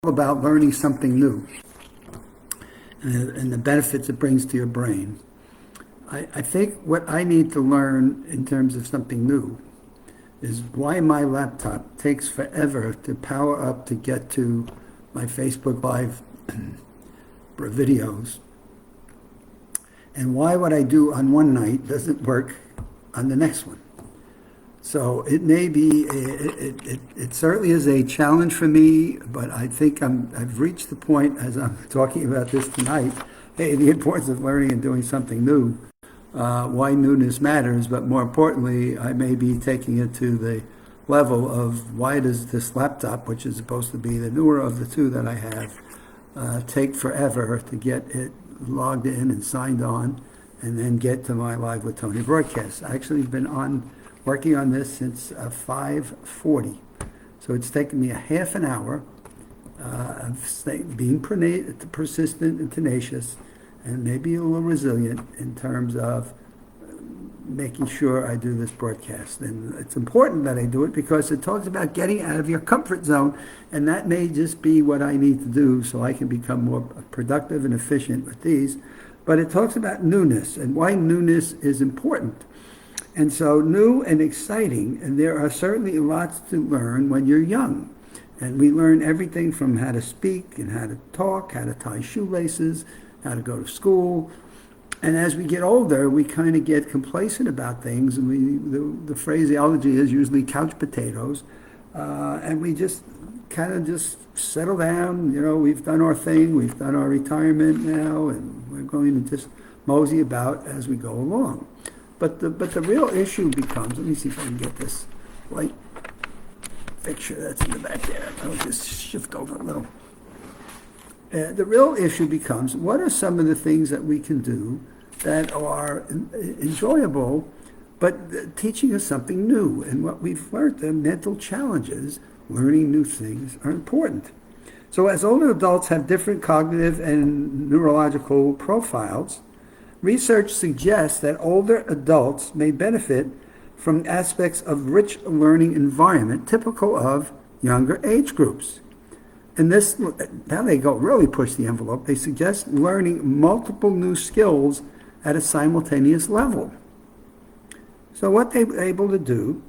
about learning something new and the benefits it brings to your brain. I think what I need to learn in terms of something new is why my laptop takes forever to power up to get to my Facebook Live videos, and why what I do on one night doesn't work on the next one. So it may be, it certainly is a challenge for me, but I think I've reached the point as I'm talking about this tonight, hey, the importance of learning and doing something new, why newness matters, but more importantly, I may be taking it to the level of why does this laptop, which is supposed to be the newer of the two that I have, take forever to get it logged in and signed on and then get to my Live with Tony broadcast. I actually been working on this since 5:40. So it's taken me a half an hour of being persistent and tenacious and maybe a little resilient in terms of making sure I do this broadcast. And it's important that I do it because it talks about getting out of your comfort zone, and that may just be what I need to do so I can become more productive and efficient with these. But it talks about newness and why newness is important. And so new and exciting, and there are certainly lots to learn when you're young. And we learn everything from how to speak and how to talk, how to tie shoelaces, how to go to school. And as we get older, we kind of get complacent about things. And the phraseology is usually couch potatoes. And we just kind of just settle down. You know, we've done our thing, we've done our retirement now, and we're going to just mosey about as we go along. But the real issue becomes, let me see if I can get this light fixture that's in the back there. I'll just shift over a little. The real issue becomes, what are some of the things that we can do that are enjoyable, but teaching us something new? And what we've learned, the mental challenges, learning new things are important. So as older adults have different cognitive and neurological profiles, research suggests that older adults may benefit from aspects of rich learning environment typical of younger age groups. And this, now they go really push the envelope. They suggest learning multiple new skills at a simultaneous level. So what they were able to do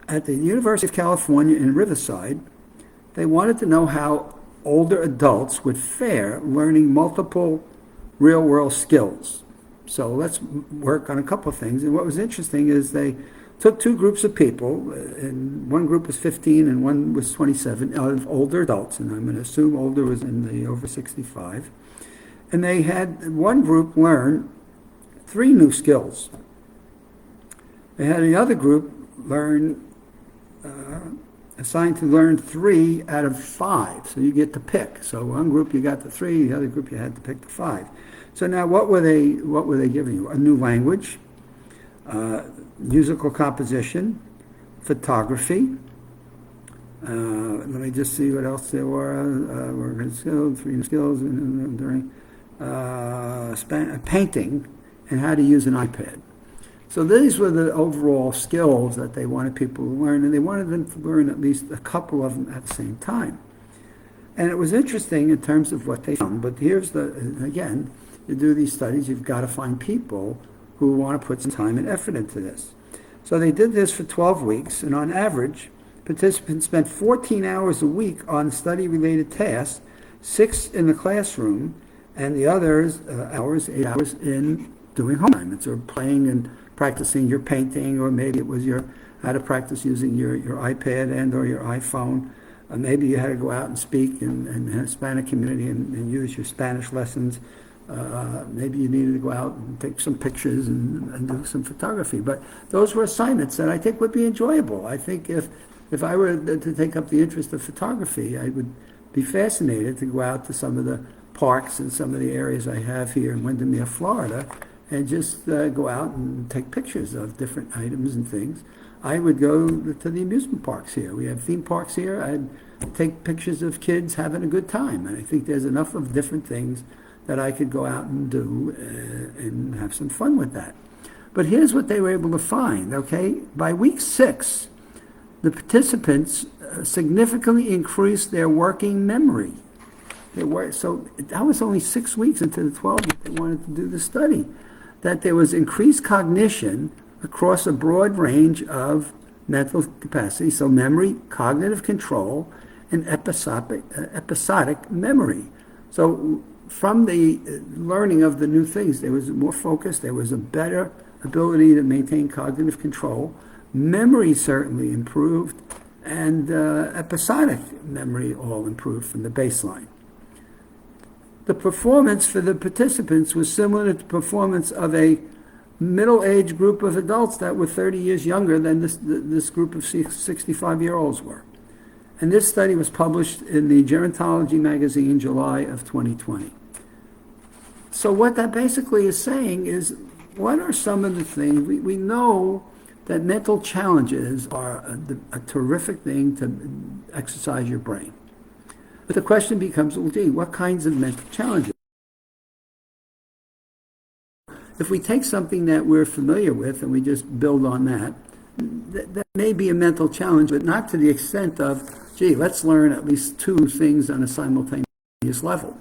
at the University of California in Riverside, they wanted to know how older adults would fare learning multiple real-world skills. So let's work on a couple of things. And what was interesting is they took two groups of people, and one group was 15 and one was 27, of older adults, and I'm going to assume older was in the over 65. And they had one group learn 3 new skills. They had the other group assigned to learn 3 out of 5. So you get to pick. So one group you got the 3, the other group you had to pick the 5. So now what were they giving you? A new language, musical composition, photography. Let me just see what else there were. Working skills, 3 new skills during painting, and how to use an iPad. So these were the overall skills that they wanted people to learn, and they wanted them to learn at least a couple of them at the same time. And it was interesting in terms of what they found, but again, you do these studies, you've got to find people who want to put some time and effort into this. So they did this for 12 weeks, and on average, participants spent 14 hours a week on study-related tasks, 6 in the classroom, and the others 8 hours in doing home assignments or playing and practicing your painting, or maybe it was how to practice using your iPad and or your iPhone. Maybe you had to go out and speak in the Hispanic community and use your Spanish lessons. Maybe you needed to go out and take some pictures and do some photography. But those were assignments that I think would be enjoyable. I think if I were to take up the interest of photography, I would be fascinated to go out to some of the parks and some of the areas I have here in Windermere, Florida, and just go out and take pictures of different items and things. I would go to the amusement parks here. We have theme parks here. I'd take pictures of kids having a good time. And I think there's enough of different things that I could go out and do and have some fun with that. But here's what they were able to find, okay? By week 6, the participants significantly increased their working memory. So that was only 6 weeks into the 12 that they wanted to do the study, that there was increased cognition across a broad range of mental capacity, so memory, cognitive control, and episodic memory. So from the learning of the new things, there was more focus, there was a better ability to maintain cognitive control. Memory certainly improved, and episodic memory all improved from the baseline. The performance for the participants was similar to the performance of a middle-aged group of adults that were 30 years younger than this group of 65-year-olds were. And this study was published in the Gerontology magazine, July of 2020. So what that basically is saying is, what are some of the things? We know that mental challenges are a terrific thing to exercise your brain. But the question becomes, well, gee, what kinds of mental challenges? If we take something that we're familiar with and we just build on that, that may be a mental challenge, but not to the extent of, gee, let's learn at least 2 things on a simultaneous level,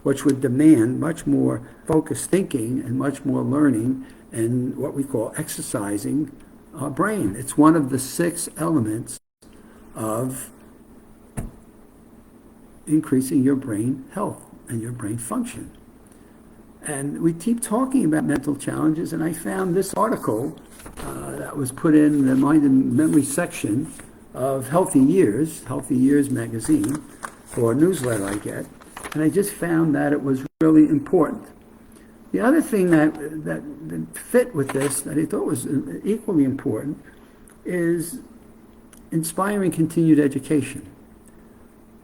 which would demand much more focused thinking and much more learning and what we call exercising our brain. It's one of the 6 elements of increasing your brain health and your brain function. And we keep talking about mental challenges, and I found this article that was put in the Mind and Memory section of Healthy Years magazine, or newsletter I get, and I just found that it was really important. The other thing that fit with this, that I thought was equally important, is inspiring continued education.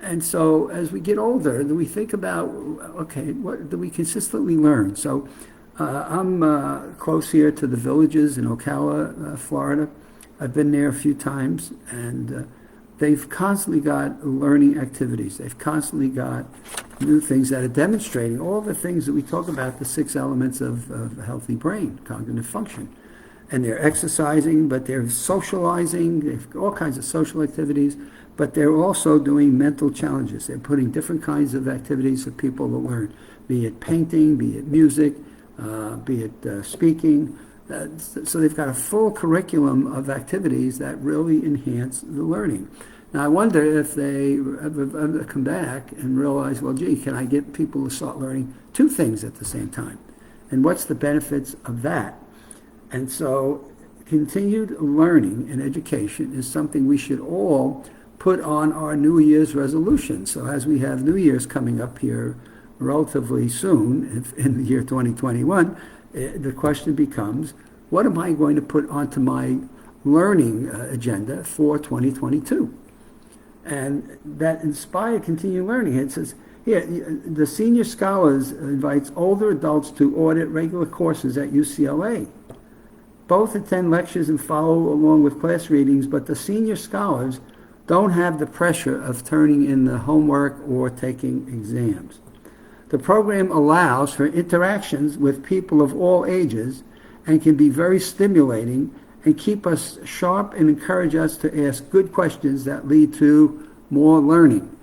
And so as we get older, we think about, okay, what do we consistently learn? So I'm close here to the Villages in Ocala, Florida. I've been there a few times, and they've constantly got learning activities. They've constantly got new things that are demonstrating all the things that we talk about, the 6 elements of a healthy brain, cognitive function. And they're exercising, but they're socializing, they've all kinds of social activities, but they're also doing mental challenges. They're putting different kinds of activities for people to learn, be it painting, be it music, be it speaking. So they've got a full curriculum of activities that really enhance the learning. Now, I wonder if they ever come back and realize, well, gee, can I get people to start learning 2 things at the same time? And what's the benefits of that? And so continued learning and education is something we should all put on our New Year's resolution. So as we have New Year's coming up here relatively soon, in the year 2021, the question becomes, what am I going to put onto my learning agenda for 2022? And that inspired continued learning. It says, here, the Senior Scholars invites older adults to audit regular courses at UCLA. Both attend lectures and follow along with class readings, but the Senior Scholars don't have the pressure of turning in the homework or taking exams. The program allows for interactions with people of all ages and can be very stimulating and keep us sharp and encourage us to ask good questions that lead to more learning.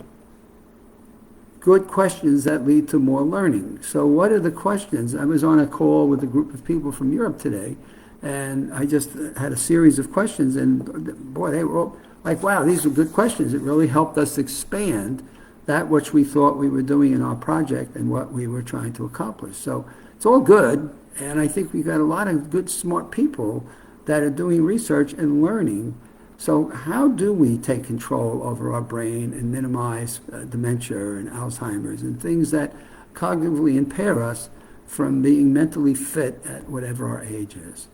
Good questions that lead to more learning. So what are the questions? I was on a call with a group of people from Europe today, and I just had a series of questions, and boy, they were all like, wow, these are good questions. It really helped us expand that which we thought we were doing in our project and what we were trying to accomplish. So it's all good, and I think we've got a lot of good, smart people that are doing research and learning. So how do we take control over our brain and minimize dementia and Alzheimer's and things that cognitively impair us from being mentally fit at whatever our age is?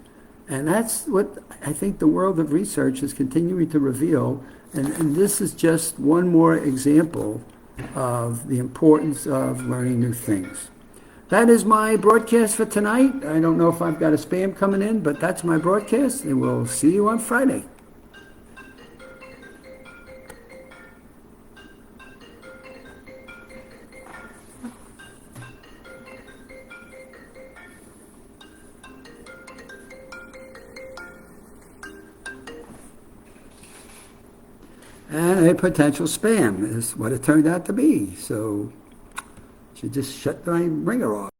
And that's what I think the world of research is continuing to reveal, and this is just one more example of the importance of learning new things. That is my broadcast for tonight. I don't know if I've got a spam coming in, but that's my broadcast, and we'll see you on Friday. and a potential spam is what it turned out to be. So she just shut my ringer off.